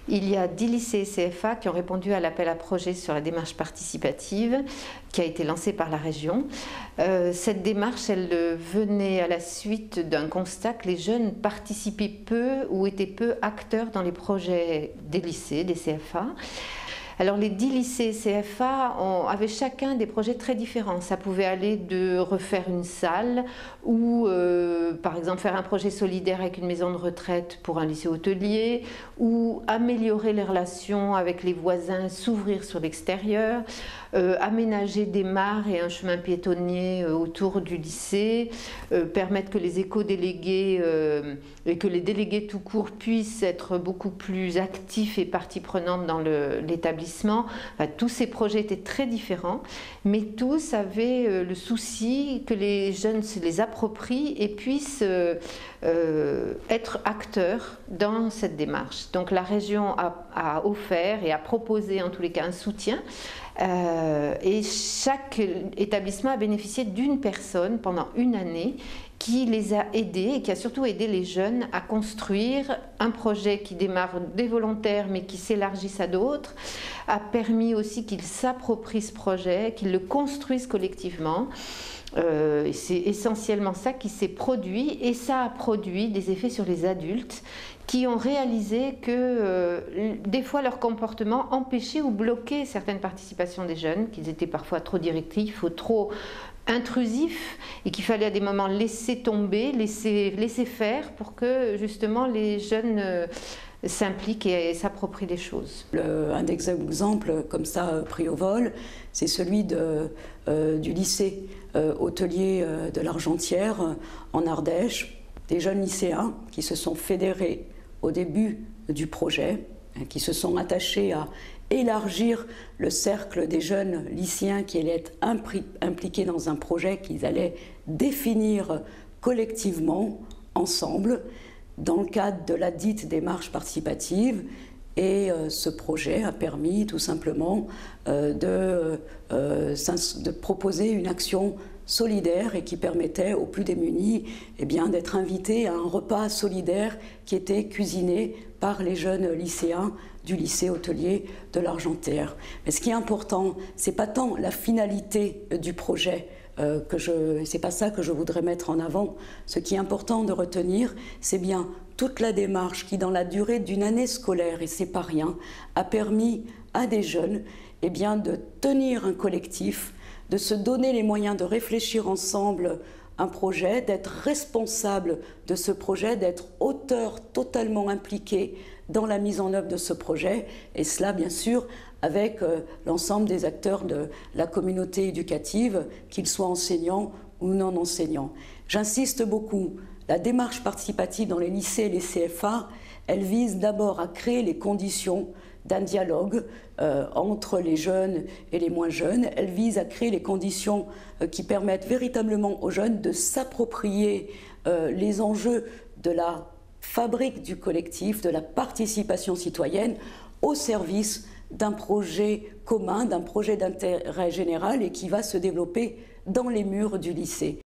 Il y a 10 lycées et CFA qui ont répondu à l'appel à projet sur la démarche participative qui a été lancée par la région. Cette démarche, elle venait à la suite d'un constat que les jeunes participaient peu ou étaient peu acteurs dans les projets des lycées, des CFA. Alors les 10 lycées CFA avaient chacun des projets très différents. Ça pouvait aller de refaire une salle ou par exemple faire un projet solidaire avec une maison de retraite pour un lycée hôtelier ou améliorer les relations avec les voisins, s'ouvrir sur l'extérieur, aménager des mares et un chemin piétonnier autour du lycée, permettre que les éco-délégués et que les délégués tout court puissent être beaucoup plus actifs et partie prenante dans l'établissement. Enfin, tous ces projets étaient très différents, mais tous avaient le souci que les jeunes se les approprient et puissent être acteurs dans cette démarche. Donc la région a offert et a proposé en tous les cas un soutien. Et chaque établissement a bénéficié d'une personne pendant une année qui les a aidés et qui a surtout aidé les jeunes à construire un projet qui démarre des volontaires mais qui s'élargisse à d'autres, a permis aussi qu'ils s'approprient ce projet, qu'ils le construisent collectivement. C'est essentiellement ça qui s'est produit et ça a produit des effets sur les adultes qui ont réalisé que des fois leur comportement empêchait ou bloquait certaines participations des jeunes, qu'ils étaient parfois trop directifs ou trop intrusifs et qu'il fallait à des moments laisser tomber, laisser faire pour que justement les jeunes s'impliquent et s'approprient les choses. Un des exemples comme ça pris au vol, c'est celui du lycée hôtelier de l'Argentière en Ardèche, des jeunes lycéens qui se sont fédérés au début du projet, qui se sont attachés à élargir le cercle des jeunes lycéens qui allaient être impliqués dans un projet qu'ils allaient définir collectivement, ensemble, dans le cadre de la dite démarche participative. Et ce projet a permis tout simplement de proposer une action solidaire et qui permettait aux plus démunis d'être invités à un repas solidaire qui était cuisiné par les jeunes lycéens du lycée hôtelier de l'Argentière. Mais ce qui est important, c'est pas tant la finalité du projet, c'est pas ça que je voudrais mettre en avant. Ce qui est important de retenir, c'est bien toute la démarche qui, dans la durée d'une année scolaire, et c'est pas rien, a permis à des jeunes de tenir un collectif, de se donner les moyens de réfléchir ensemble un projet, d'être responsable de ce projet, d'être auteur totalement impliqué dans la mise en œuvre de ce projet, et cela bien sûr avec l'ensemble des acteurs de la communauté éducative, qu'ils soient enseignants ou non enseignants. J'insiste beaucoup, la démarche participative dans les lycées et les CFA, elle vise d'abord à créer les conditions d'un dialogue entre les jeunes et les moins jeunes. Elle vise à créer les conditions qui permettent véritablement aux jeunes de s'approprier les enjeux de la fabrique du collectif, de la participation citoyenne au service d'un projet commun, d'un projet d'intérêt général et qui va se développer dans les murs du lycée.